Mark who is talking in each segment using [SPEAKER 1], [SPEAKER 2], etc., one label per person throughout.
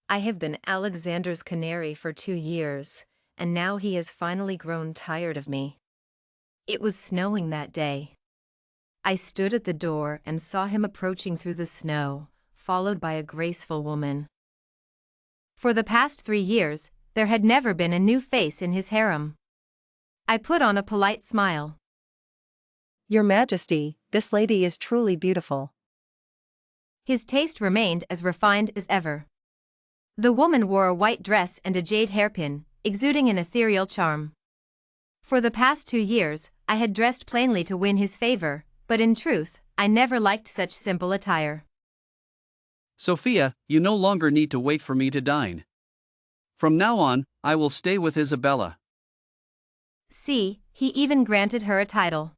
[SPEAKER 1] I have been Alexander's canary for 2 years, and now he has finally grown tired of me. It was snowing that day. I stood at the door and saw him approaching through the snow, followed by a graceful woman. For the past 3 years, there had never been a new face in his harem. I put on a polite smile.
[SPEAKER 2] Your Majesty, this lady is truly beautiful.
[SPEAKER 1] His taste remained as refined as ever. The woman wore a white dress and a jade hairpin, exuding an ethereal charm. For the past 2 years, I had dressed plainly to win his favor, but in truth, I never liked such simple attire.
[SPEAKER 3] Sophia, you no longer need to wait for me to dine. From now on, I will stay with Isabella.
[SPEAKER 1] See, he even granted her a title.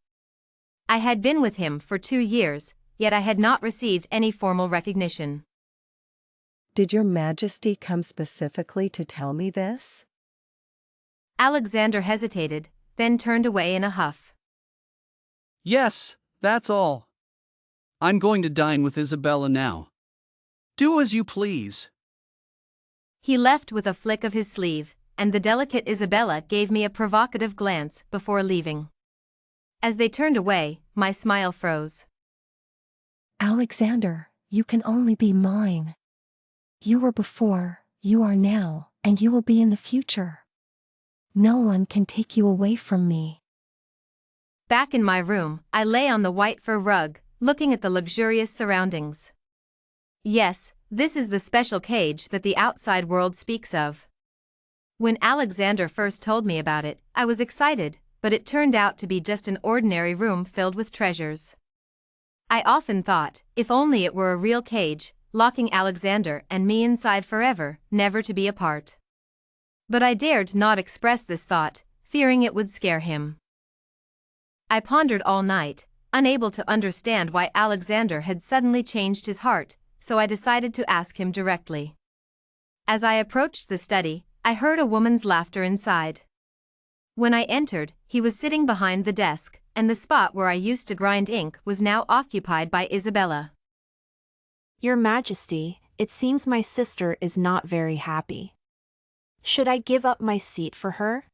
[SPEAKER 1] I had been with him for 2 years, yet I had not received any formal recognition.
[SPEAKER 2] Did your Majesty come specifically to tell me this?
[SPEAKER 1] Alexander hesitated, then turned away in a huff.
[SPEAKER 3] Yes, that's all. I'm going to dine with Isabella now. Do as you please.
[SPEAKER 1] He left with a flick of his sleeve, and the delicate Isabella gave me a provocative glance before leaving. As they turned away, my smile froze.
[SPEAKER 4] Alexander, you can only be mine. You were before, you are now, and you will be in the future. No one can take you away from me.
[SPEAKER 1] Back in my room, I lay on the white fur rug, looking at the luxurious surroundings. Yes, this is the special cage that the outside world speaks of. When Alexander first told me about it, I was excited, but it turned out to be just an ordinary room filled with treasures. I often thought, if only it were a real cage, locking Alexander and me inside forever, never to be apart. But I dared not express this thought, fearing it would scare him. I pondered all night, unable to understand why Alexander had suddenly changed his heart, so I decided to ask him directly. As I approached the study, I heard a woman's laughter inside. When I entered, he was sitting behind the desk, and the spot where I used to grind ink was now occupied by Isabella.
[SPEAKER 5] Your Majesty, it seems my sister is not very happy. Should I give up my seat for her?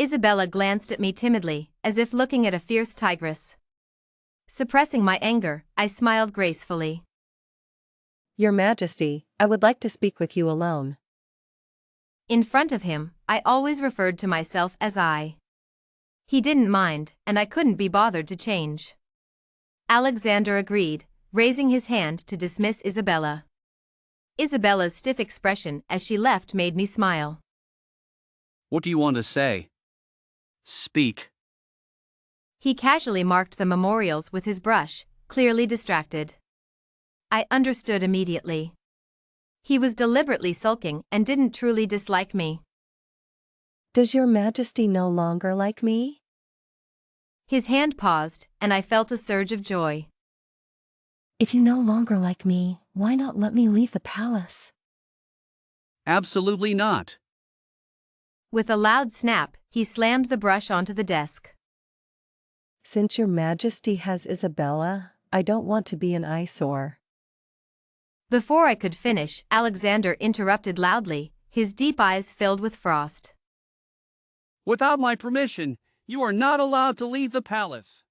[SPEAKER 1] Isabella glanced at me timidly, as if looking at a fierce tigress. Suppressing my anger, I smiled gracefully.
[SPEAKER 2] Your Majesty, I would like to speak with you alone.
[SPEAKER 1] In front of him, I always referred to myself as I. He didn't mind, and I couldn't be bothered to change. Alexander agreed, raising his hand to dismiss Isabella. Isabella's stiff expression as she left made me smile.
[SPEAKER 3] What do you want to say? Speak.
[SPEAKER 1] He casually marked the memorials with his brush, clearly distracted. I understood immediately. He was deliberately sulking and didn't truly dislike me.
[SPEAKER 2] Does your Majesty no longer like me?
[SPEAKER 1] His hand paused, and I felt a surge of joy.
[SPEAKER 4] If you no longer like me, why not let me leave the palace?
[SPEAKER 3] Absolutely not.
[SPEAKER 1] With a loud snap, he slammed the brush onto the desk.
[SPEAKER 2] Since your Majesty has Isabella, I don't want to be an eyesore.
[SPEAKER 1] Before I could finish, Alexander interrupted loudly, his deep eyes filled with frost.
[SPEAKER 3] Without my permission, you are not allowed to leave the palace.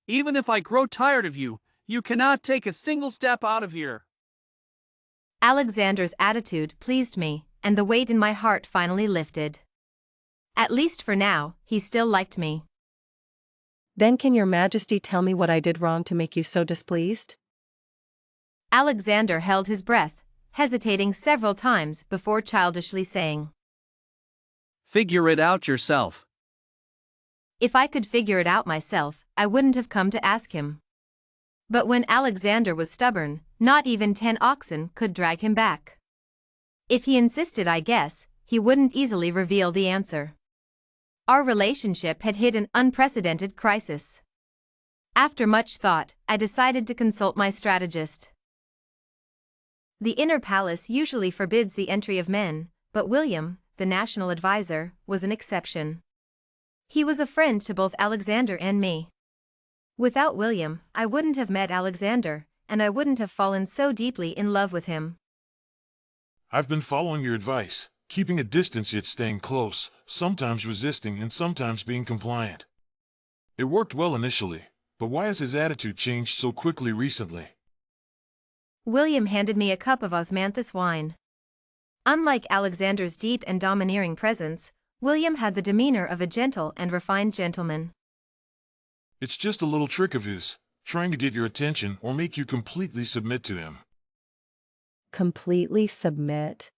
[SPEAKER 3] Even if I grow tired of you, you cannot take a single step out of here.
[SPEAKER 1] Alexander's attitude pleased me, and the weight in my heart finally lifted. At least for now, he still liked me.
[SPEAKER 2] Then can your Majesty tell me what I did wrong to make you so displeased?
[SPEAKER 1] Alexander held his breath, hesitating several times before childishly saying,
[SPEAKER 3] Figure it out yourself.
[SPEAKER 1] If I could figure it out myself, I wouldn't have come to ask him. But when Alexander was stubborn, not even 10 oxen could drag him back. If he insisted, I guess, he wouldn't easily reveal the answer. Our relationship had hit an unprecedented crisis. After much thought, I decided to consult my strategist. The inner palace usually forbids the entry of men, but William, the national advisor, was an exception. He was a friend to both Alexander and me. Without William, I wouldn't have met Alexander, and I wouldn't have fallen so deeply in love with him.
[SPEAKER 6] I've been following your advice, keeping a distance yet staying close, sometimes resisting and sometimes being compliant. It worked well initially, but why has his attitude changed so quickly recently?
[SPEAKER 1] William handed me a cup of osmanthus wine. Unlike Alexander's deep and domineering presence, William had the demeanor of a gentle and refined gentleman.
[SPEAKER 6] It's just a little trick of his, trying to get your attention or make you completely submit to him.
[SPEAKER 2] Completely submit.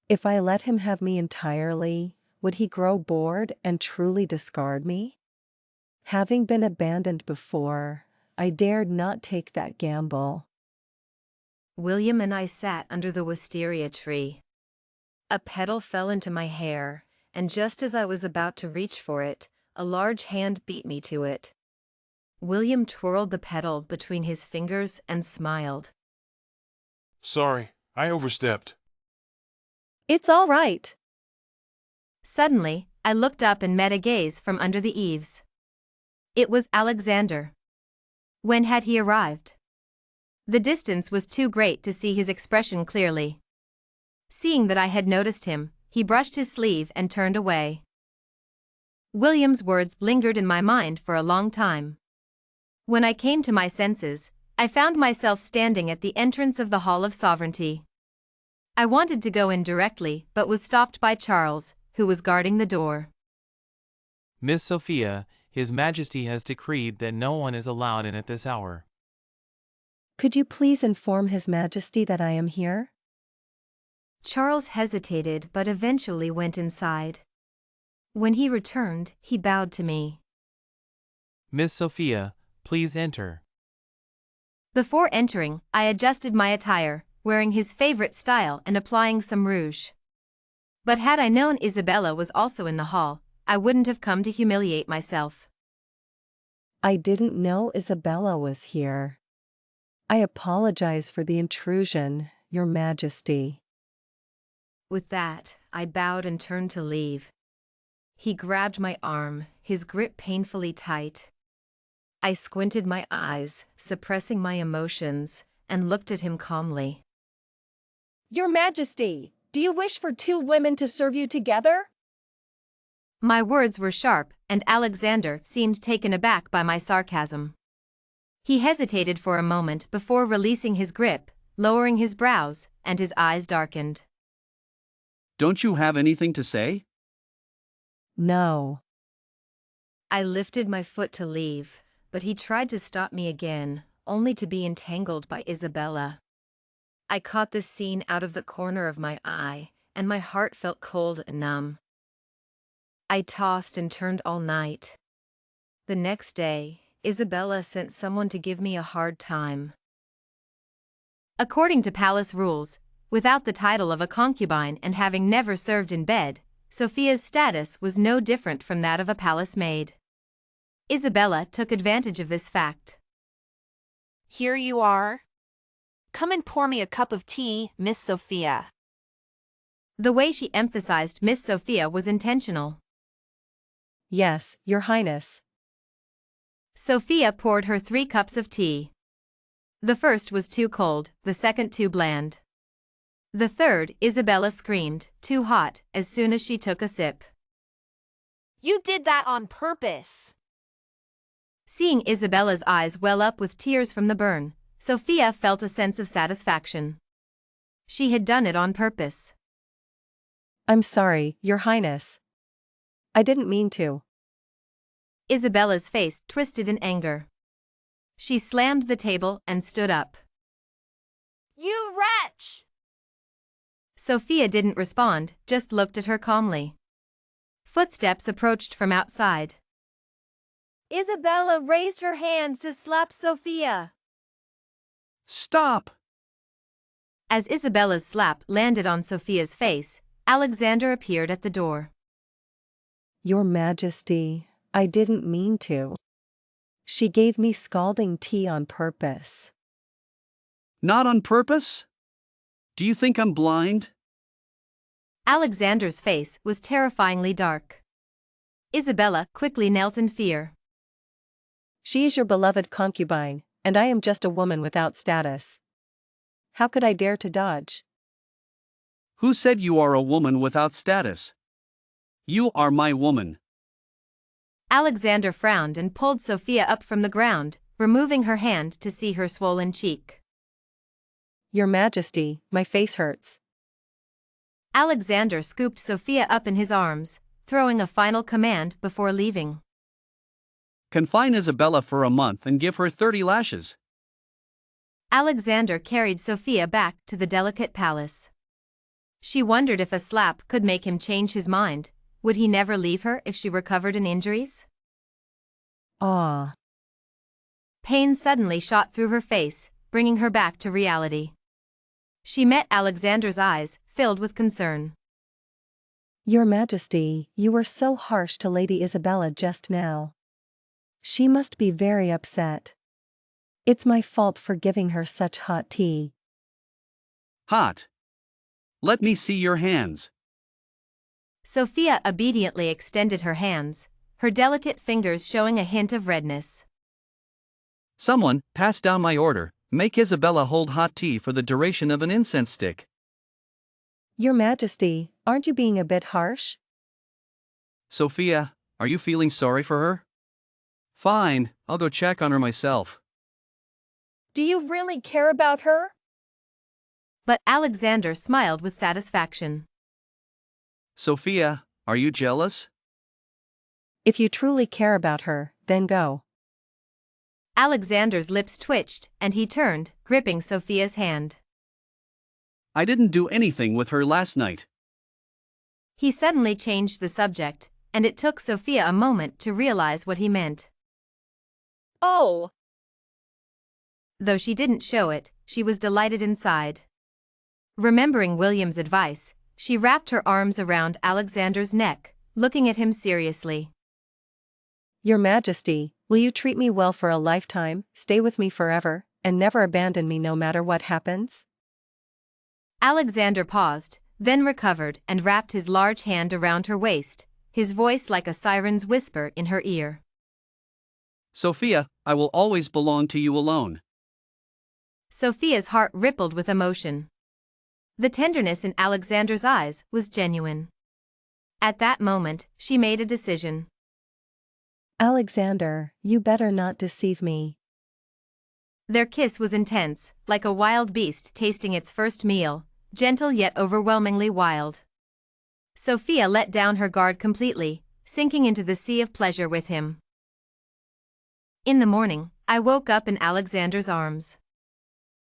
[SPEAKER 2] If I let him have me entirely, would he grow bored and truly discard me? Having been abandoned before, I dared not take that gamble.
[SPEAKER 1] William and I sat under the wisteria tree. A petal fell into my hair, and just as I was about to reach for it, a large hand beat me to it. William twirled the petal between his fingers and smiled.
[SPEAKER 6] Sorry, I overstepped.
[SPEAKER 2] It's all right.
[SPEAKER 1] Suddenly, I looked up and met a gaze from under the eaves. It was Alexander. When had he arrived? The distance was too great to see his expression clearly. Seeing that I had noticed him, he brushed his sleeve and turned away. William's words lingered in my mind for a long time. When I came to my senses, I found myself standing at the entrance of the Hall of Sovereignty. I wanted to go in directly but was stopped by Charles, who was guarding the door.
[SPEAKER 7] Miss Sophia, His Majesty has decreed that no one is allowed in at this hour.
[SPEAKER 2] Could you please inform His Majesty that I am here?
[SPEAKER 1] Charles hesitated but eventually went inside. When he returned, he bowed to me.
[SPEAKER 7] Miss Sophia, please enter.
[SPEAKER 1] Before entering, I adjusted my attire, wearing his favorite style and applying some rouge. But had I known Isabella was also in the hall, I wouldn't have come to humiliate myself.
[SPEAKER 2] I didn't know Isabella was here. I apologize for the intrusion, Your Majesty.
[SPEAKER 1] With that, I bowed and turned to leave. He grabbed my arm, his grip painfully tight. I squinted my eyes, suppressing my emotions, and looked at him calmly.
[SPEAKER 8] Your Majesty, do you wish for two women to serve you together?
[SPEAKER 1] My words were sharp, and Alexander seemed taken aback by my sarcasm. He hesitated for a moment before releasing his grip, lowering his brows, and his eyes darkened.
[SPEAKER 3] Don't you have anything to say?
[SPEAKER 2] No.
[SPEAKER 1] I lifted my foot to leave, but he tried to stop me again, only to be entangled by Isabella. I caught this scene out of the corner of my eye, and my heart felt cold and numb. I tossed and turned all night. The next day, Isabella sent someone to give me a hard time. According to palace rules, without the title of a concubine and having never served in bed, Sophia's status was no different from that of a palace maid. Isabella took advantage of this fact.
[SPEAKER 5] Here you are. Come and pour me a cup of tea, Miss Sophia.
[SPEAKER 1] The way she emphasized Miss Sophia was intentional.
[SPEAKER 2] Yes, Your Highness.
[SPEAKER 1] Sophia poured her 3 cups of tea. The first was too cold, the second too bland. The third, Isabella screamed, too hot, as soon as she took a sip.
[SPEAKER 5] You did that on purpose.
[SPEAKER 1] Seeing Isabella's eyes well up with tears from the burn, Sophia felt a sense of satisfaction. She had done it on purpose.
[SPEAKER 2] I'm sorry, Your Highness. I didn't mean to.
[SPEAKER 1] Isabella's face twisted in anger. She slammed the table and stood up.
[SPEAKER 5] You wretch!
[SPEAKER 1] Sophia didn't respond, just looked at her calmly. Footsteps approached from outside.
[SPEAKER 8] Isabella raised her hands to slap Sophia.
[SPEAKER 3] Stop!
[SPEAKER 1] As Isabella's slap landed on Sophia's face, Alexander appeared at the door.
[SPEAKER 2] Your Majesty, I didn't mean to. She gave me scalding tea on purpose.
[SPEAKER 3] Not on purpose? Do you think I'm blind?
[SPEAKER 1] Alexander's face was terrifyingly dark. Isabella quickly knelt in fear.
[SPEAKER 2] She is your beloved concubine, and I am just a woman without status. How could I dare to dodge?
[SPEAKER 3] Who said you are a woman without status? You are my woman.
[SPEAKER 1] Alexander frowned and pulled Sophia up from the ground, removing her hand to see her swollen cheek.
[SPEAKER 2] Your Majesty, my face hurts.
[SPEAKER 1] Alexander scooped Sophia up in his arms, throwing a final command before leaving.
[SPEAKER 3] Confine Isabella for a month and give her 30 lashes.
[SPEAKER 1] Alexander carried Sophia back to the delicate palace. She wondered if a slap could make him change his mind. Would he never leave her if she recovered in injuries?
[SPEAKER 2] Ah.
[SPEAKER 1] Pain suddenly shot through her face, bringing her back to reality. She met Alexander's eyes, filled with concern.
[SPEAKER 2] Your Majesty, you were so harsh to Lady Isabella just now. She must be very upset. It's my fault for giving her such hot tea.
[SPEAKER 3] Hot. Let me see your hands.
[SPEAKER 1] Sophia obediently extended her hands, her delicate fingers showing a hint of redness.
[SPEAKER 3] Someone, pass down my order. Make Isabella hold hot tea for the duration of an incense stick.
[SPEAKER 2] Your Majesty, aren't you being a bit harsh?
[SPEAKER 3] Sophia, are you feeling sorry for her? Fine, I'll go check on her myself.
[SPEAKER 8] Do you really care about her?
[SPEAKER 1] But Alexander smiled with satisfaction.
[SPEAKER 3] Sophia, are you jealous?
[SPEAKER 2] If you truly care about her, then go.
[SPEAKER 1] Alexander's lips twitched, and he turned, gripping Sophia's hand.
[SPEAKER 3] I didn't do anything with her last night.
[SPEAKER 1] He suddenly changed the subject, and it took Sophia a moment to realize what he meant.
[SPEAKER 8] Oh.
[SPEAKER 1] Though she didn't show it, she was delighted inside. Remembering William's advice, she wrapped her arms around Alexander's neck, looking at him seriously.
[SPEAKER 2] Your Majesty, will you treat me well for a lifetime, stay with me forever, and never abandon me no matter what happens?
[SPEAKER 1] Alexander paused, then recovered and wrapped his large hand around her waist, his voice like a siren's whisper in her ear.
[SPEAKER 3] Sophia, I will always belong to you alone.
[SPEAKER 1] Sophia's heart rippled with emotion. The tenderness in Alexander's eyes was genuine. At that moment, she made a decision.
[SPEAKER 2] Alexander, you better not deceive me.
[SPEAKER 1] Their kiss was intense, like a wild beast tasting its first meal, gentle yet overwhelmingly wild. Sophia let down her guard completely, sinking into the sea of pleasure with him. In the morning, I woke up in Alexander's arms.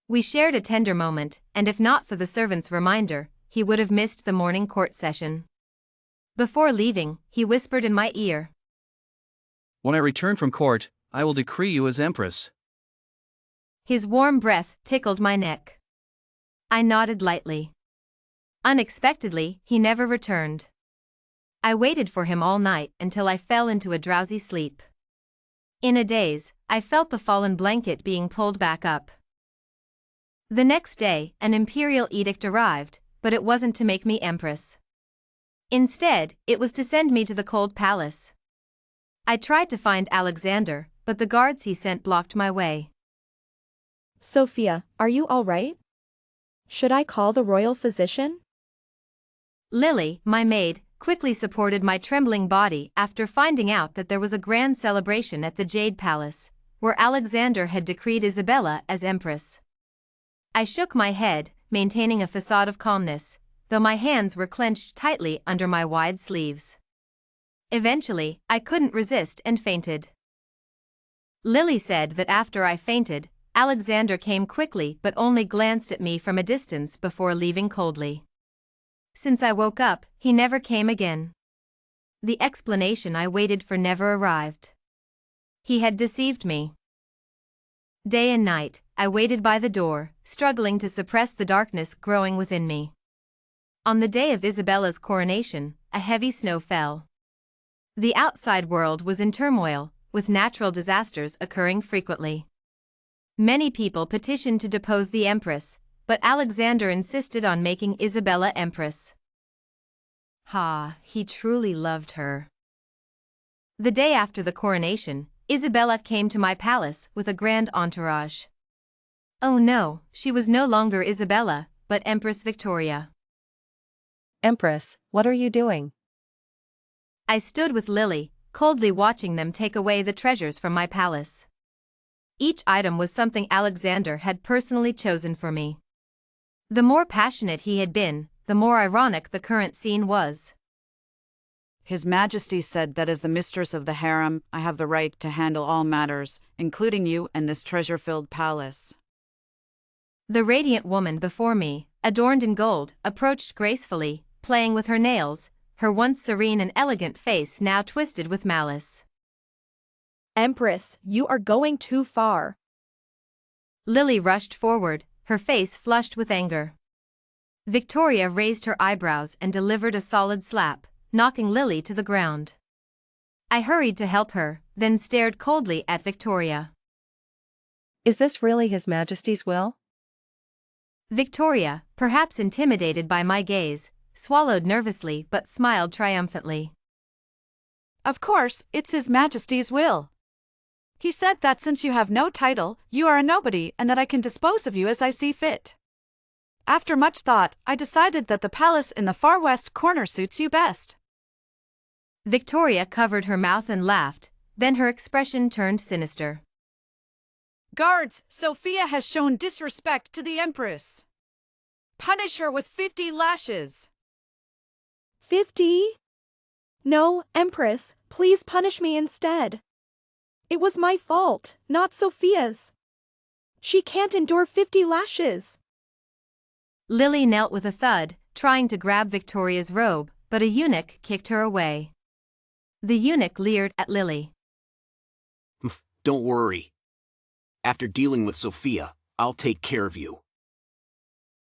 [SPEAKER 1] We shared a tender moment, and if not for the servant's reminder, he would have missed the morning court session. Before leaving, he whispered in my ear.
[SPEAKER 3] When I return from court, I will decree you as empress.
[SPEAKER 1] His warm breath tickled my neck. I nodded lightly. Unexpectedly, he never returned. I waited for him all night until I fell into a drowsy sleep. In a daze, I felt the fallen blanket being pulled back up. The next day, an imperial edict arrived, but it wasn't to make me empress. Instead, it was to send me to the cold palace. I tried to find Alexander, but the guards he sent blocked my way.
[SPEAKER 5] Sophia, are you all right? Should I call the royal physician?
[SPEAKER 1] Lily, my maid, quickly supported my trembling body after finding out that there was a grand celebration at the Jade Palace, where Alexander had decreed Isabella as empress. I shook my head, maintaining a facade of calmness, though my hands were clenched tightly under my wide sleeves. Eventually, I couldn't resist and fainted. Lily said that after I fainted, Alexander came quickly but only glanced at me from a distance before leaving coldly. Since I woke up, he never came again. The explanation I waited for never arrived. He had deceived me. Day and night, I waited by the door, struggling to suppress the darkness growing within me. On the day of Isabella's coronation, a heavy snow fell. The outside world was in turmoil, with natural disasters occurring frequently. Many people petitioned to depose the empress, but Alexander insisted on making Isabella empress. He truly loved her. The day after the coronation, Isabella came to my palace with a grand entourage. Oh no, she was no longer Isabella, but Empress Victoria.
[SPEAKER 2] Empress, what are you doing?
[SPEAKER 1] I stood with Lily, coldly watching them take away the treasures from my palace. Each item was something Alexander had personally chosen for me. The more passionate he had been, the more ironic the current scene was.
[SPEAKER 9] His Majesty said that as the mistress of the harem, I have the right to handle all matters, including you and this treasure-filled palace.
[SPEAKER 1] The radiant woman before me, adorned in gold, approached gracefully, playing with her nails, her once serene and elegant face now twisted with malice.
[SPEAKER 10] Empress, you are going too far.
[SPEAKER 1] Lily rushed forward, her face flushed with anger. Victoria raised her eyebrows and delivered a solid slap, knocking Lily to the ground. I hurried to help her, then stared coldly at Victoria.
[SPEAKER 2] Is this really His Majesty's will?
[SPEAKER 1] Victoria, perhaps intimidated by my gaze, swallowed nervously but smiled triumphantly.
[SPEAKER 9] Of course, it's His Majesty's will. He said that since you have no title, you are a nobody and that I can dispose of you as I see fit. After much thought, I decided that the palace in the far west corner suits you best.
[SPEAKER 1] Victoria covered her mouth and laughed, then her expression turned sinister.
[SPEAKER 9] Guards, Sophia has shown disrespect to the Empress. Punish her with 50 lashes.
[SPEAKER 10] 50? No, Empress, please punish me instead. It was my fault, not Sophia's. She can't endure 50 lashes.
[SPEAKER 1] Lily knelt with a thud, trying to grab Victoria's robe, but a eunuch kicked her away. The eunuch leered at Lily.
[SPEAKER 11] Don't worry. After dealing with Sophia, I'll take care of you.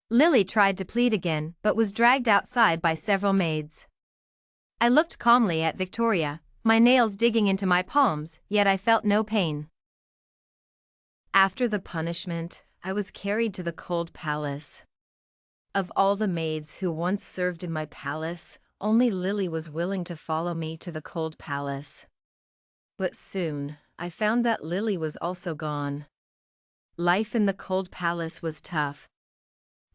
[SPEAKER 1] Lily tried to plead again but was dragged outside by several maids. I looked calmly at Victoria, my nails digging into my palms, yet I felt no pain. After the punishment, I was carried to the cold palace. Of all the maids who once served in my palace, only Lily was willing to follow me to the cold palace. But soon, I found that Lily was also gone. Life in the cold palace was tough.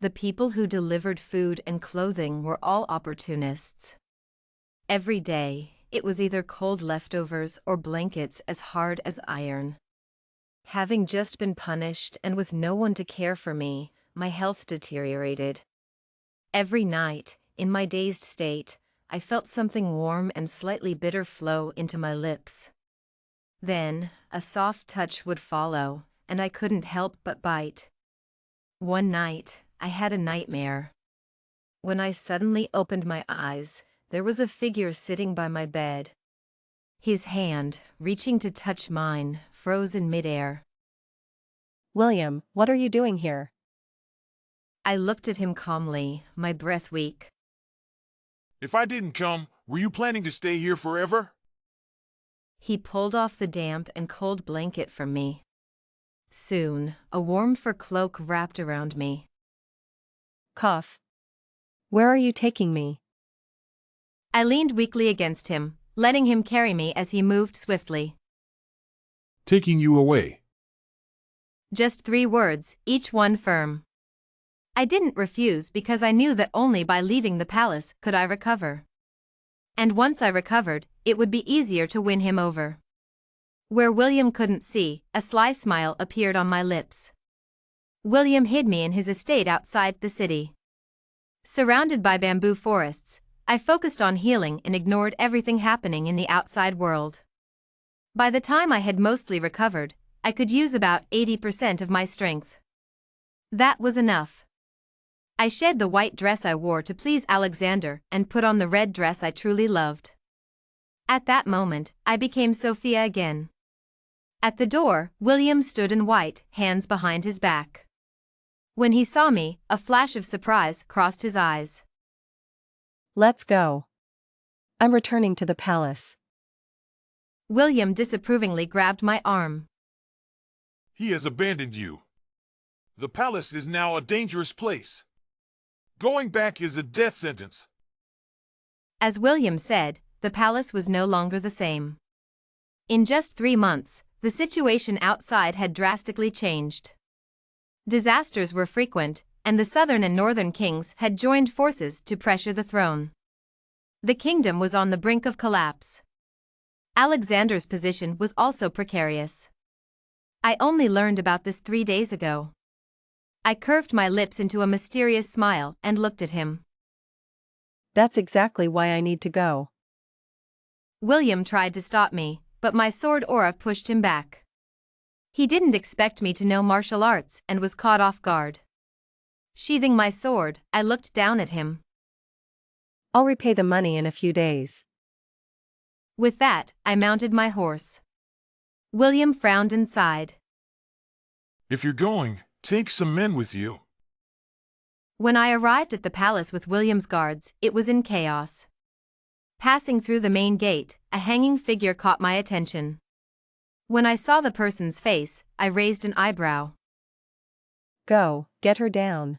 [SPEAKER 1] The people who delivered food and clothing were all opportunists. Every day, it was either cold leftovers or blankets as hard as iron. Having just been punished and with no one to care for me, my health deteriorated. Every night, in my dazed state, I felt something warm and slightly bitter flow into my lips. Then, a soft touch would follow, and I couldn't help but bite. One night, I had a nightmare. When I suddenly opened my eyes, there was a figure sitting by my bed. His hand, reaching to touch mine, froze in midair.
[SPEAKER 2] William, what are you doing here?
[SPEAKER 1] I looked at him calmly, my breath weak.
[SPEAKER 6] If I didn't come, were you planning to stay here forever?
[SPEAKER 1] He pulled off the damp and cold blanket from me. Soon, a warm fur cloak wrapped around me.
[SPEAKER 2] Cough. Where are you taking me?
[SPEAKER 1] I leaned weakly against him, letting him carry me as he moved swiftly.
[SPEAKER 6] Taking you away.
[SPEAKER 1] Just 3 words, each one firm. I didn't refuse because I knew that only by leaving the palace could I recover. And once I recovered, it would be easier to win him over. Where William couldn't see, a sly smile appeared on my lips. William hid me in his estate outside the city. Surrounded by bamboo forests, I focused on healing and ignored everything happening in the outside world. By the time I had mostly recovered, I could use about 80% of my strength. That was enough. I shed the white dress I wore to please Alexander and put on the red dress I truly loved. At that moment, I became Sophia again. At the door, William stood in white, hands behind his back. When he saw me, a flash of surprise crossed his eyes.
[SPEAKER 2] Let's go. I'm returning to the palace.
[SPEAKER 1] William disapprovingly grabbed my arm.
[SPEAKER 6] He has abandoned you. The palace is now a dangerous place. Going back is a death sentence.
[SPEAKER 1] As William said, the palace was no longer the same. In just 3 months, the situation outside had drastically changed. Disasters were frequent, and the southern and northern kings had joined forces to pressure the throne. The kingdom was on the brink of collapse. Alexander's position was also precarious. I only learned about this 3 days ago. I curved my lips into a mysterious smile and looked at him.
[SPEAKER 2] That's exactly why I need to go.
[SPEAKER 1] William tried to stop me, but my sword aura pushed him back. He didn't expect me to know martial arts and was caught off guard. Sheathing my sword, I looked down at him.
[SPEAKER 2] I'll repay the money in a few days.
[SPEAKER 1] With that, I mounted my horse. William frowned and sighed.
[SPEAKER 6] If you're going, take some men with you.
[SPEAKER 1] When I arrived at the palace with William's guards, it was in chaos. Passing through the main gate, a hanging figure caught my attention. When I saw the person's face, I raised an eyebrow.
[SPEAKER 2] Go, get her down.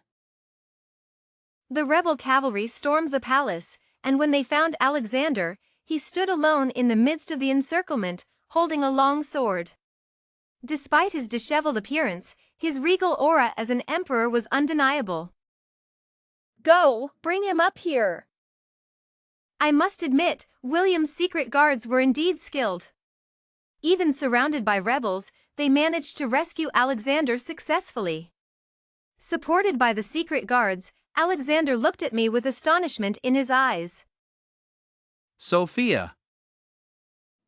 [SPEAKER 1] The rebel cavalry stormed the palace, and when they found Alexander, he stood alone in the midst of the encirclement, holding a long sword. Despite his disheveled appearance, his regal aura as an emperor was undeniable.
[SPEAKER 8] Go, bring him up here.
[SPEAKER 1] I must admit, William's secret guards were indeed skilled. Even surrounded by rebels, they managed to rescue Alexander successfully. Supported by the secret guards, Alexander looked at me with astonishment in his eyes.
[SPEAKER 3] Sophia.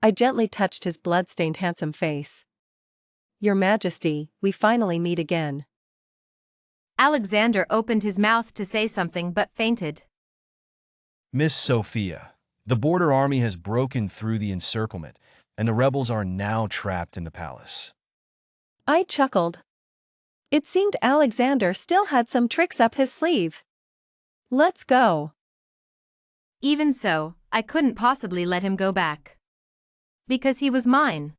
[SPEAKER 2] I gently touched his blood-stained handsome face. Your Majesty, we finally meet again.
[SPEAKER 1] Alexander opened his mouth to say something but fainted.
[SPEAKER 12] Miss Sophia, the border army has broken through the encirclement, and the rebels are now trapped in the palace.
[SPEAKER 2] I chuckled. It seemed Alexander still had some tricks up his sleeve. Let's go.
[SPEAKER 1] Even so, I couldn't possibly let him go back. Because he was mine.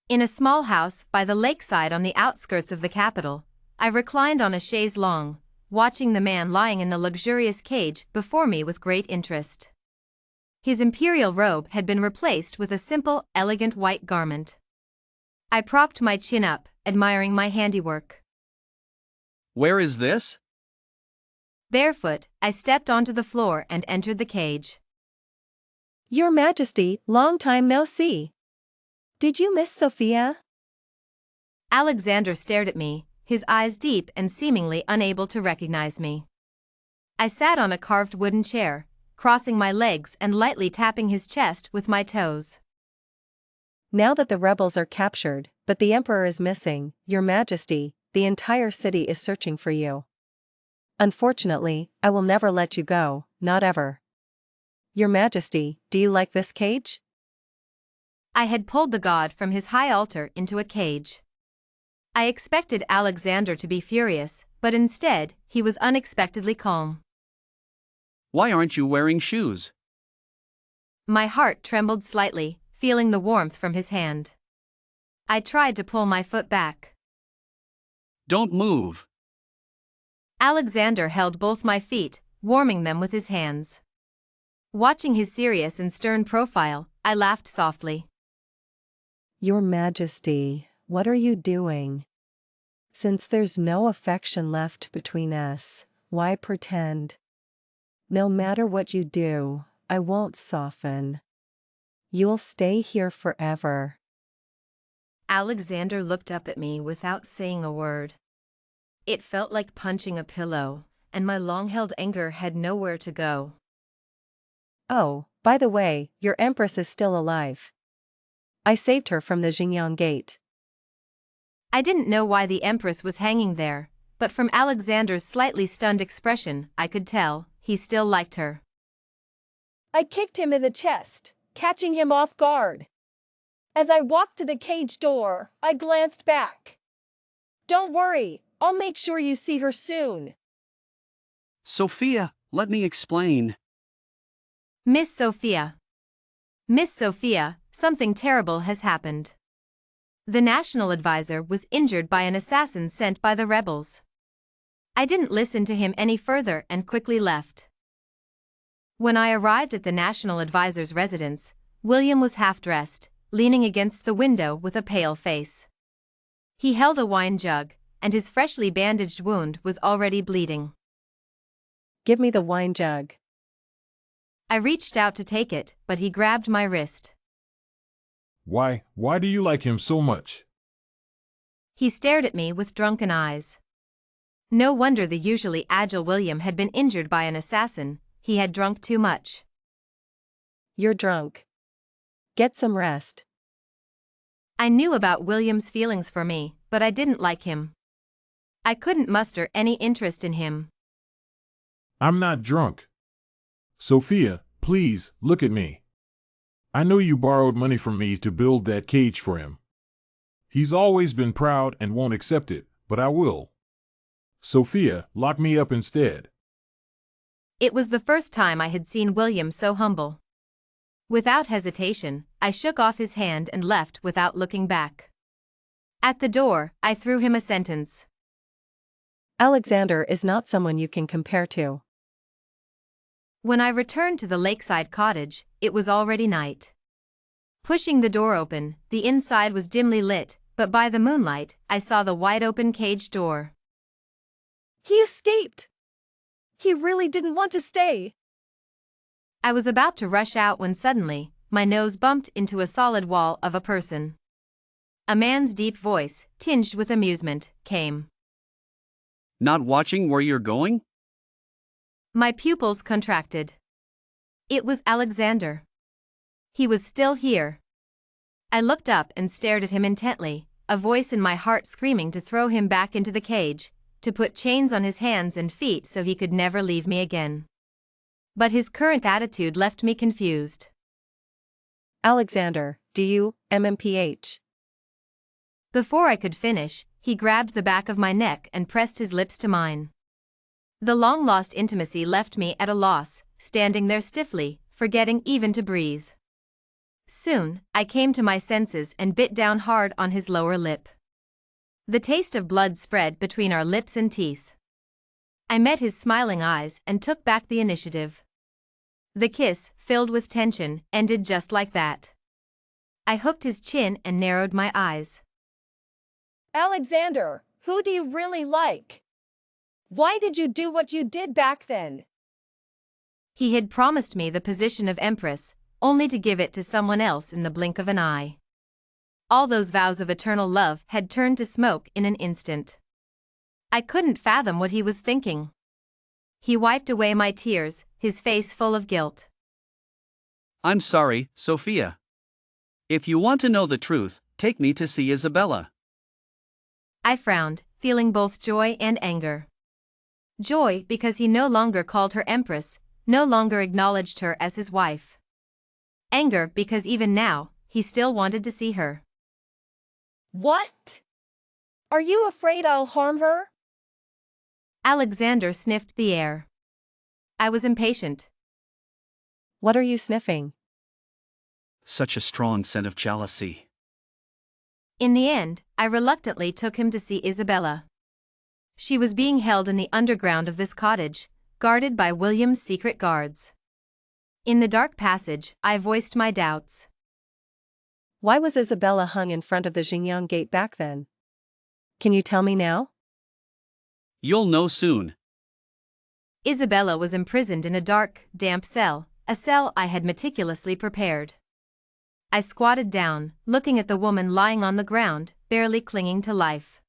[SPEAKER 1] In a small house by the lakeside on the outskirts of the capital, I reclined on a chaise longue, watching the man lying in the luxurious cage before me with great interest. His imperial robe had been replaced with a simple, elegant white garment. I propped my chin up, admiring my handiwork.
[SPEAKER 3] Where is this?
[SPEAKER 1] Barefoot, I stepped onto the floor and entered the cage.
[SPEAKER 2] Your Majesty, long time no see. Did you miss Sophia?
[SPEAKER 1] Alexander stared at me, his eyes deep and seemingly unable to recognize me. I sat on a carved wooden chair, crossing my legs and lightly tapping his chest with my toes.
[SPEAKER 2] Now that the rebels are captured, but the Emperor is missing, Your Majesty, the entire city is searching for you. Unfortunately, I will never let you go, not ever. Your Majesty, do you like this cage?
[SPEAKER 1] I had pulled the god from his high altar into a cage. I expected Alexander to be furious, but instead, he was unexpectedly calm.
[SPEAKER 3] Why aren't you wearing shoes?
[SPEAKER 1] My heart trembled slightly, feeling the warmth from his hand. I tried to pull my foot back.
[SPEAKER 3] Don't move.
[SPEAKER 1] Alexander held both my feet, warming them with his hands. Watching his serious and stern profile, I laughed softly.
[SPEAKER 2] Your Majesty, what are you doing? Since there's no affection left between us, why pretend? No matter what you do, I won't soften. You'll stay here forever.
[SPEAKER 1] Alexander looked up at me without saying a word. It felt like punching a pillow, and my long-held anger had nowhere to go.
[SPEAKER 2] Oh, by the way, your Empress is still alive. I saved her from the Xinjiang Gate.
[SPEAKER 1] I didn't know why the Empress was hanging there, but from Alexander's slightly stunned expression, I could tell he still liked her.
[SPEAKER 8] I kicked him in the chest, catching him off guard. As I walked to the cage door, I glanced back. Don't worry, I'll make sure you see her soon.
[SPEAKER 3] Sophia, let me explain.
[SPEAKER 1] Miss Sophia. Miss Sophia, something terrible has happened. The national advisor was injured by an assassin sent by the rebels. I didn't listen to him any further and quickly left. When I arrived at the national advisor's residence, William was half-dressed, leaning against the window with a pale face. He held a wine jug, and his freshly bandaged wound was already bleeding.
[SPEAKER 2] Give me the wine jug.
[SPEAKER 1] I reached out to take it, but he grabbed my wrist.
[SPEAKER 6] Why do you like him so much?
[SPEAKER 1] He stared at me with drunken eyes. No wonder the usually agile William had been injured by an assassin, he had drunk too much.
[SPEAKER 2] You're drunk. Get some rest.
[SPEAKER 1] I knew about William's feelings for me, but I didn't like him. I couldn't muster any interest in him.
[SPEAKER 6] I'm not drunk. Sophia, please, look at me. I know you borrowed money from me to build that cage for him. He's always been proud and won't accept it, but I will. Sophia, lock me up instead.
[SPEAKER 1] It was the first time I had seen William so humble. Without hesitation, I shook off his hand and left without looking back. At the door, I threw him a sentence.
[SPEAKER 2] Alexander is not someone you can compare to.
[SPEAKER 1] When I returned to the lakeside cottage, it was already night. Pushing the door open, the inside was dimly lit, but by the moonlight, I saw the wide-open cage door.
[SPEAKER 8] He escaped! He really didn't want to stay.
[SPEAKER 1] I was about to rush out when suddenly, my nose bumped into a solid wall of a person. A man's deep voice, tinged with amusement, came.
[SPEAKER 3] Not watching where you're going?
[SPEAKER 1] My pupils contracted. It was Alexander. He was still here. I looked up and stared at him intently, a voice in my heart screaming to throw him back into the cage, to put chains on his hands and feet so he could never leave me again. But his current attitude left me confused.
[SPEAKER 2] Alexander, do you, MMPH?
[SPEAKER 1] Before I could finish, he grabbed the back of my neck and pressed his lips to mine. The long-lost intimacy left me at a loss, standing there stiffly, forgetting even to breathe. Soon, I came to my senses and bit down hard on his lower lip. The taste of blood spread between our lips and teeth. I met his smiling eyes and took back the initiative. The kiss, filled with tension, ended just like that. I hooked his chin and narrowed my eyes.
[SPEAKER 8] Alexander, who do you really like? Why did you do what you did back then?
[SPEAKER 1] He had promised me the position of empress, only to give it to someone else in the blink of an eye. All those vows of eternal love had turned to smoke in an instant. I couldn't fathom what he was thinking. He wiped away my tears, his face full of guilt.
[SPEAKER 3] I'm sorry, Sophia. If you want to know the truth, take me to see Isabella.
[SPEAKER 1] I frowned, feeling both joy and anger. Joy because he no longer called her empress, no longer acknowledged her as his wife. Anger because even now, he still wanted to see her.
[SPEAKER 8] What? Are you afraid I'll harm her?
[SPEAKER 1] Alexander sniffed the air. I was impatient.
[SPEAKER 2] What are you sniffing?
[SPEAKER 3] Such a strong scent of jealousy.
[SPEAKER 1] In the end, I reluctantly took him to see Isabella. She was being held in the underground of this cottage, guarded by William's secret guards. In the dark passage, I voiced my doubts.
[SPEAKER 2] Why was Isabella hung in front of the Xinjiang gate back then? Can you tell me now?
[SPEAKER 3] You'll know soon.
[SPEAKER 1] Isabella was imprisoned in a dark, damp cell, a cell I had meticulously prepared. I squatted down, looking at the woman lying on the ground, barely clinging to life.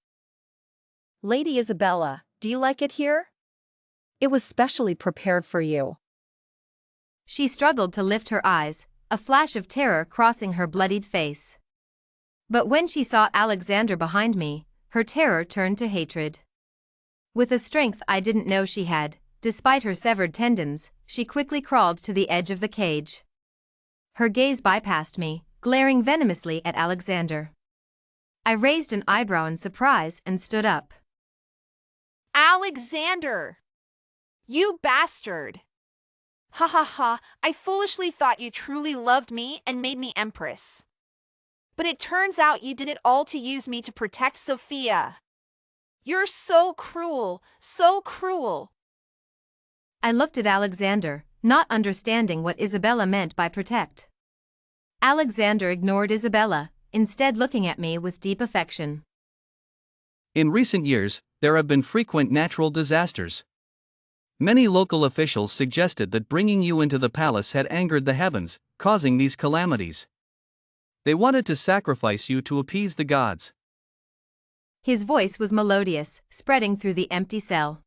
[SPEAKER 8] Lady Isabella, do you like it here?
[SPEAKER 2] It was specially prepared for you.
[SPEAKER 1] She struggled to lift her eyes, a flash of terror crossing her bloodied face. But when she saw Alexander behind me, her terror turned to hatred. With a strength I didn't know she had, despite her severed tendons, she quickly crawled to the edge of the cage. Her gaze bypassed me, glaring venomously at Alexander. I raised an eyebrow in surprise and stood up.
[SPEAKER 10] Alexander! You bastard! Ha ha ha, I foolishly thought you truly loved me and made me empress. But it turns out you did it all to use me to protect Sophia. You're so cruel, so cruel.
[SPEAKER 1] I looked at Alexander, not understanding what Isabella meant by protect. Alexander ignored Isabella, instead looking at me with deep affection.
[SPEAKER 3] In recent years, there have been frequent natural disasters. Many local officials suggested that bringing you into the palace had angered the heavens, causing these calamities. They wanted to sacrifice you to appease the gods.
[SPEAKER 1] His voice was melodious, spreading through the empty cell.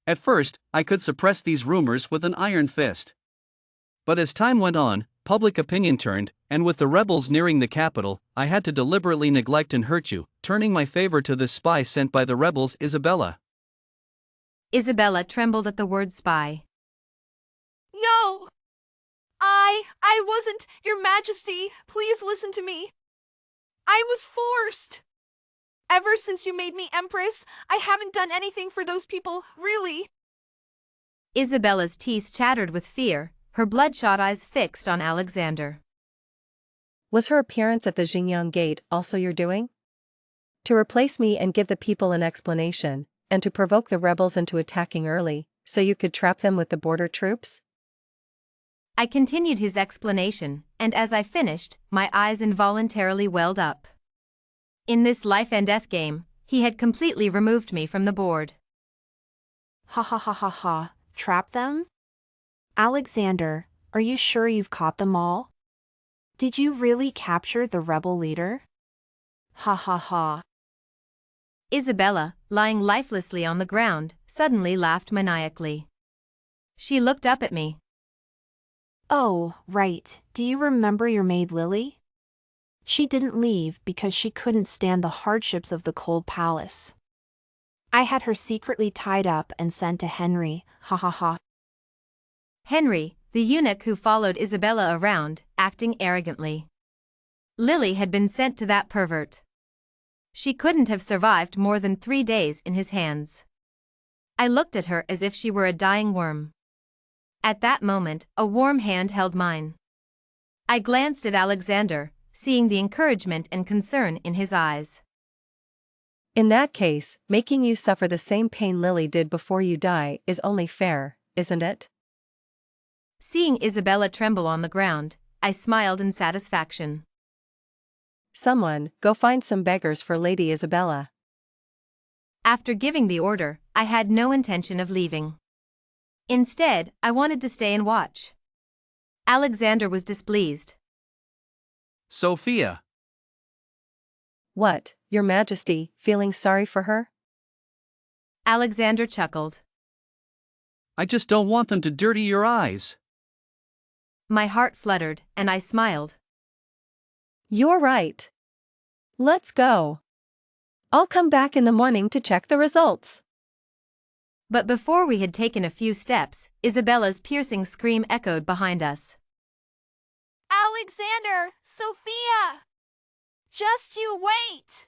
[SPEAKER 3] At first, I could suppress these rumors with an iron fist. But as time went on, public opinion turned, and with the rebels nearing the capital, I had to deliberately neglect and hurt you, turning my favor to this spy sent by the rebels, Isabella.
[SPEAKER 1] Isabella trembled at the word spy.
[SPEAKER 10] No! I wasn't, Your Majesty. Please listen to me. I was forced. Ever since you made me Empress, I haven't done anything for those people, really.
[SPEAKER 1] Isabella's teeth chattered with fear, her bloodshot eyes fixed on Alexander.
[SPEAKER 2] Was her appearance at the Xinjiang Gate also your doing? To replace me and give the people an explanation, and to provoke the rebels into attacking early, so you could trap them with the border troops?
[SPEAKER 1] I continued his explanation, and as I finished, my eyes involuntarily welled up. In this life and death game, he had completely removed me from the board.
[SPEAKER 5] Ha ha ha ha ha, trap them? Alexander, are you sure you've caught them all? Did you really capture the rebel leader? Ha ha ha.
[SPEAKER 1] Isabella, lying lifelessly on the ground, suddenly laughed maniacally. She looked up at me.
[SPEAKER 5] Oh, right, do you remember your maid Lily? She didn't leave because she couldn't stand the hardships of the cold palace. I had her secretly tied up and sent to Henry, ha ha ha.
[SPEAKER 1] Henry, the eunuch who followed Isabella around, acting arrogantly. Lily had been sent to that pervert. She couldn't have survived more than 3 days in his hands. I looked at her as if she were a dying worm. At that moment, a warm hand held mine. I glanced at Alexander, seeing the encouragement and concern in his eyes.
[SPEAKER 2] In that case, making you suffer the same pain Lily did before you die is only fair, isn't it?
[SPEAKER 1] Seeing Isabella tremble on the ground, I smiled in satisfaction.
[SPEAKER 2] Someone, go find some beggars for Lady Isabella.
[SPEAKER 1] After giving the order, I had no intention of leaving. Instead, I wanted to stay and watch. Alexander was displeased.
[SPEAKER 3] Sophia.
[SPEAKER 2] What, Your Majesty, feeling sorry for her?
[SPEAKER 1] Alexander chuckled.
[SPEAKER 3] I just don't want them to dirty your eyes.
[SPEAKER 1] My heart fluttered, and I smiled.
[SPEAKER 2] You're right. Let's go. I'll come back in the morning to check the results.
[SPEAKER 1] But before we had taken a few steps, Isabella's piercing scream echoed behind us.
[SPEAKER 10] Alexander, Sophia! Just you wait!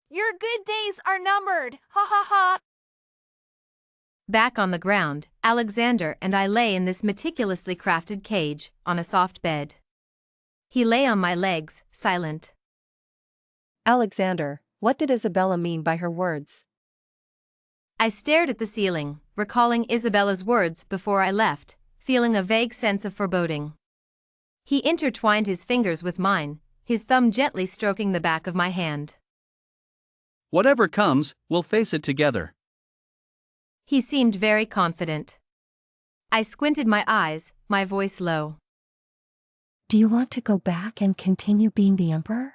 [SPEAKER 10] Your good days are numbered, ha ha ha!
[SPEAKER 1] Back on the ground, Alexander and I lay in this meticulously crafted cage, on a soft bed. He lay on my legs, silent.
[SPEAKER 2] Alexander, what did Isabella mean by her words?
[SPEAKER 1] I stared at the ceiling, recalling Isabella's words before I left, feeling a vague sense of foreboding. He intertwined his fingers with mine, his thumb gently stroking the back of my hand.
[SPEAKER 3] Whatever comes, we'll face it together.
[SPEAKER 1] He seemed very confident. I squinted my eyes, my voice low.
[SPEAKER 4] Do you want to go back and continue being the emperor?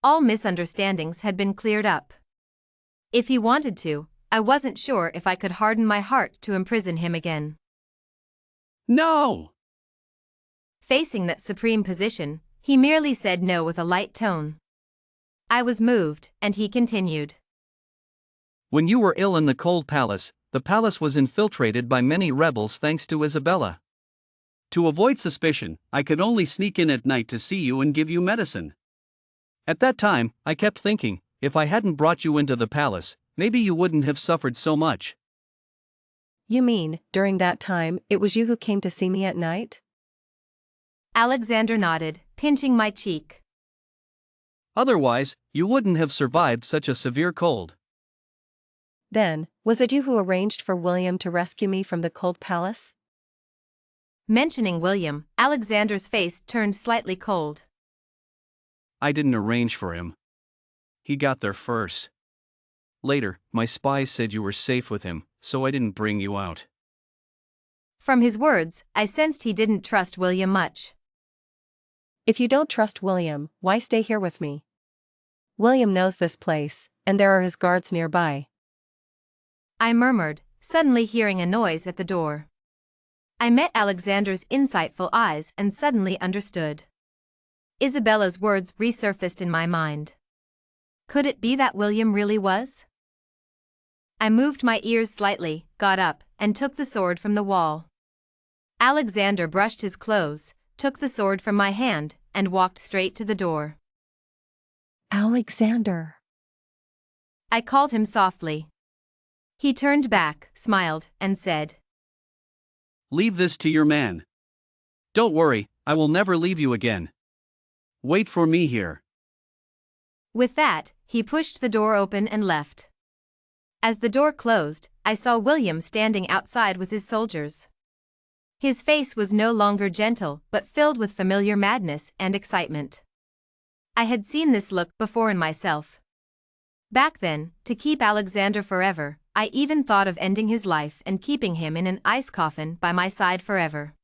[SPEAKER 1] All misunderstandings had been cleared up. If he wanted to, I wasn't sure if I could harden my heart to imprison him again.
[SPEAKER 3] No!
[SPEAKER 1] Facing that supreme position, he merely said no with a light tone. I was moved, and he continued.
[SPEAKER 3] When you were ill in the cold palace, the palace was infiltrated by many rebels thanks to Isabella. To avoid suspicion, I could only sneak in at night to see you and give you medicine. At that time, I kept thinking, if I hadn't brought you into the palace, maybe you wouldn't have suffered so much.
[SPEAKER 2] You mean, during that time, it was you who came to see me at night?
[SPEAKER 1] Alexander nodded, pinching my cheek.
[SPEAKER 3] Otherwise, you wouldn't have survived such a severe cold.
[SPEAKER 2] Then, was it you who arranged for William to rescue me from the cold palace?
[SPEAKER 1] Mentioning William, Alexander's face turned slightly cold.
[SPEAKER 3] I didn't arrange for him. he got there first. Later, my spies said you were safe with him, so I didn't bring you out.
[SPEAKER 1] From his words, I sensed he didn't trust William much.
[SPEAKER 2] If you don't trust William, why stay here with me? William knows this place, and there are his guards nearby.
[SPEAKER 1] I murmured, suddenly hearing a noise at the door. I met Alexander's insightful eyes and suddenly understood. Isabella's words resurfaced in my mind. Could it be that William really was? I moved my ears slightly, got up, and took the sword from the wall. Alexander brushed his clothes, took the sword from my hand, and walked straight to the door.
[SPEAKER 4] Alexander.
[SPEAKER 1] I called him softly. He turned back, smiled, and said,
[SPEAKER 3] Leave this to your man. Don't worry, I will never leave you again. Wait for me here.
[SPEAKER 1] With that, he pushed the door open and left. As the door closed, I saw William standing outside with his soldiers. His face was no longer gentle but filled with familiar madness and excitement. I had seen this look before in myself. Back then, to keep Alexander forever, I even thought of ending his life and keeping him in an ice coffin by my side forever.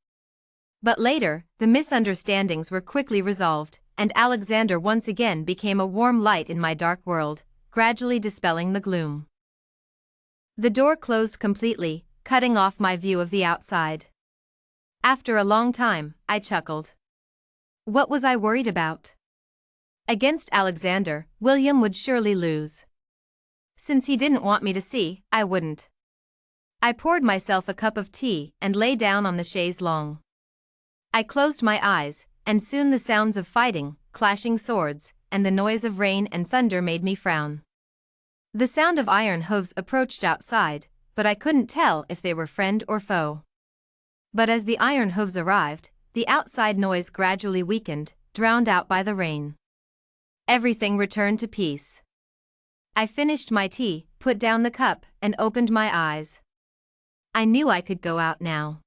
[SPEAKER 1] But later, the misunderstandings were quickly resolved, and Alexander once again became a warm light in my dark world, gradually dispelling the gloom. The door closed completely, cutting off my view of the outside. After a long time, I chuckled. What was I worried about? Against Alexander, William would surely lose. Since he didn't want me to see, I wouldn't. I poured myself a cup of tea and lay down on the chaise longue. I closed my eyes, and soon the sounds of fighting, clashing swords, and the noise of rain and thunder made me frown. The sound of iron hooves approached outside, but I couldn't tell if they were friend or foe. But as the iron hooves arrived, the outside noise gradually weakened, drowned out by the rain. Everything returned to peace. I finished my tea, put down the cup, and opened my eyes. I knew I could go out now.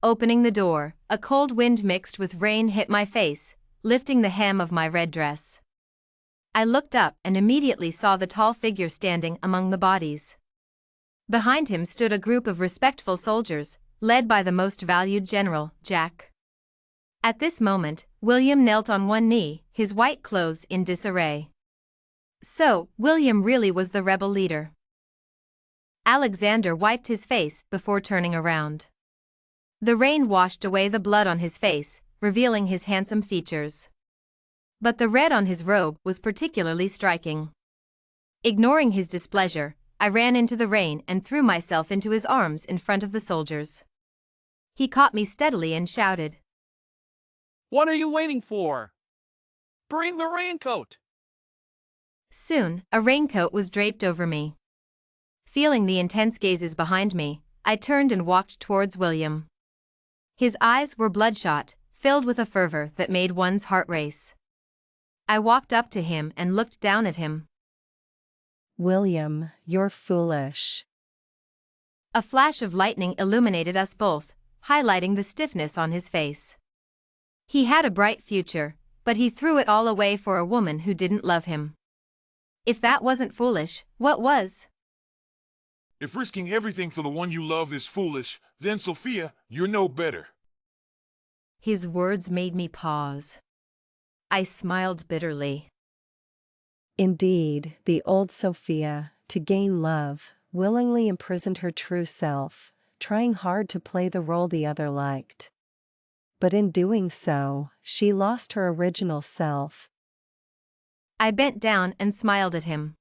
[SPEAKER 1] Opening the door, a cold wind mixed with rain hit my face, lifting the hem of my red dress. I looked up and immediately saw the tall figure standing among the bodies. Behind him stood a group of respectful soldiers, led by the most valued general, Jack. At this moment, William knelt on one knee, his white clothes in disarray. So, William really was the rebel leader. Alexander wiped his face before turning around. The rain washed away the blood on his face, revealing his handsome features. But the red on his robe was particularly striking. Ignoring his displeasure, I ran into the rain and threw myself into his arms in front of the soldiers. He caught me steadily and shouted,
[SPEAKER 3] What are you waiting for? Bring the raincoat!
[SPEAKER 1] Soon, a raincoat was draped over me. Feeling the intense gazes behind me, I turned and walked towards William. His eyes were bloodshot, filled with a fervor that made one's heart race. I walked up to him and looked down at him.
[SPEAKER 2] William, you're foolish.
[SPEAKER 1] A flash of lightning illuminated us both, highlighting the stiffness on his face. He had a bright future, but he threw it all away for a woman who didn't love him. If that wasn't foolish, what was?
[SPEAKER 6] If risking everything for the one you love is foolish, then Sophia, you're no better.
[SPEAKER 1] His words made me pause. I smiled bitterly.
[SPEAKER 2] Indeed, the old Sophia, to gain love, willingly imprisoned her true self, trying hard to play the role the other liked. But in doing so, she lost her original self.
[SPEAKER 1] I bent down and smiled at him.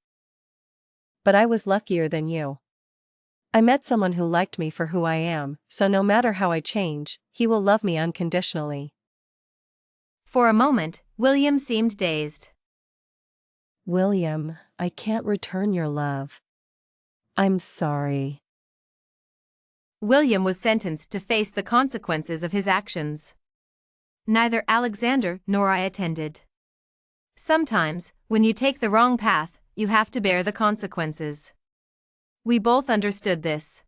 [SPEAKER 2] But I was luckier than you. I met someone who liked me for who I am, so no matter how I change, he will love me unconditionally.
[SPEAKER 1] For a moment, William seemed dazed.
[SPEAKER 2] William, I can't return your love. I'm sorry.
[SPEAKER 1] William was sentenced to face the consequences of his actions. Neither Alexander nor I attended. Sometimes, when you take the wrong path, you have to bear the consequences. We both understood this.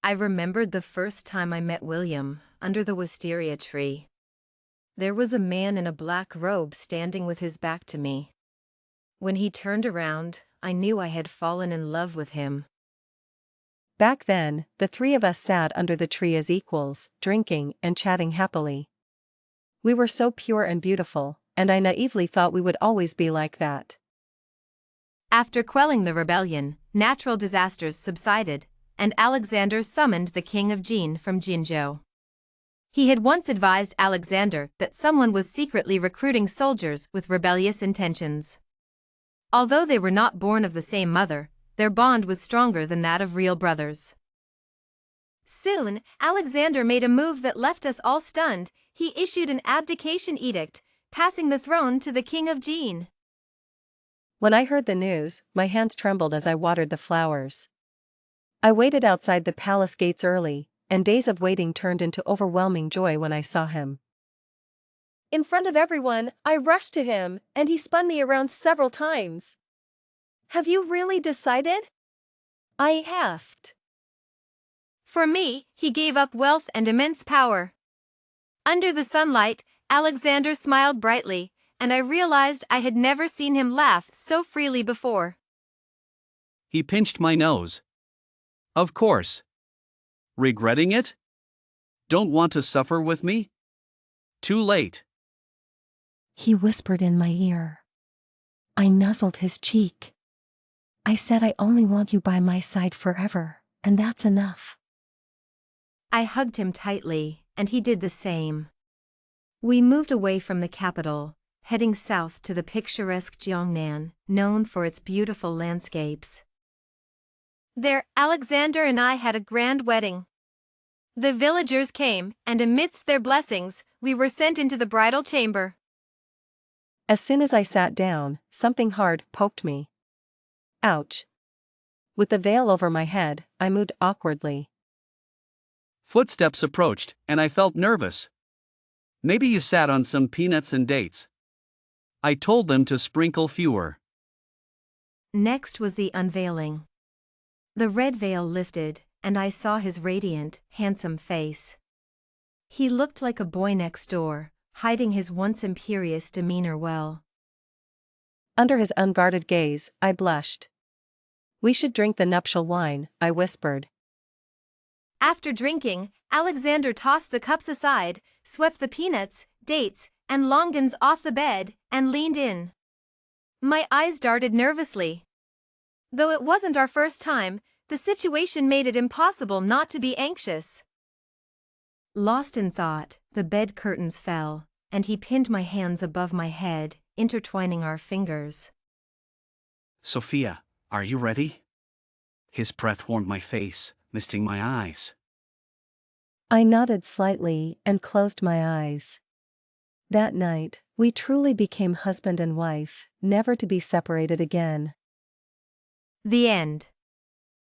[SPEAKER 1] I remembered the first time I met William, under the wisteria tree. There was a man in a black robe standing with his back to me. When he turned around, I knew I had fallen in love with him.
[SPEAKER 2] Back then, the three of us sat under the tree as equals, drinking and chatting happily. We were so pure and beautiful, and I naively thought we would always be like that.
[SPEAKER 1] After quelling the rebellion, natural disasters subsided, and Alexander summoned the king of Jin from Jinzhou. He had once advised Alexander that someone was secretly recruiting soldiers with rebellious intentions. Although they were not born of the same mother, their bond was stronger than that of real brothers. Soon, Alexander made a move that left us all stunned. He issued an abdication edict, passing the throne to the king of Jin.
[SPEAKER 2] When I heard the news, my hands trembled as I watered the flowers. I waited outside the palace gates early, and days of waiting turned into overwhelming joy when I saw him.
[SPEAKER 8] In front of everyone, I rushed to him, and he spun me around several times. "Have you really decided?" I asked.
[SPEAKER 1] For me, he gave up wealth and immense power. Under the sunlight, Alexander smiled brightly, and I realized I had never seen him laugh so freely before.
[SPEAKER 3] He pinched my nose. Of course. Regretting it? Don't want to suffer with me? Too late.
[SPEAKER 4] He whispered in my ear. I nuzzled his cheek. I said I only want you by my side forever, and that's enough.
[SPEAKER 1] I hugged him tightly, and he did the same. We moved away from the capital, heading south to the picturesque Jiangnan, known for its beautiful landscapes. There, Alexander and I had a grand wedding. The villagers came, and amidst their blessings, we were sent into the bridal chamber.
[SPEAKER 2] As soon as I sat down, something hard poked me. Ouch. With the veil over my head, I moved awkwardly.
[SPEAKER 3] Footsteps approached, and I felt nervous. Maybe you sat on some peanuts and dates. I told them to sprinkle fewer.
[SPEAKER 1] Next was the unveiling. The red veil lifted, and I saw his radiant, handsome face. He looked like a boy next door, hiding his once imperious demeanor well.
[SPEAKER 2] Under his unguarded gaze, I blushed. We should drink the nuptial wine, I whispered.
[SPEAKER 1] After drinking, Alexander tossed the cups aside, swept the peanuts, dates, and longans off the bed, and leaned in. My eyes darted nervously. Though it wasn't our first time, the situation made it impossible not to be anxious. Lost in thought, the bed curtains fell, and he pinned my hands above my head, intertwining our fingers.
[SPEAKER 3] Sophia, are you ready? His breath warmed my face, misting my eyes.
[SPEAKER 2] I nodded slightly and closed my eyes. That night, we truly became husband and wife, never to be separated again.
[SPEAKER 1] The end.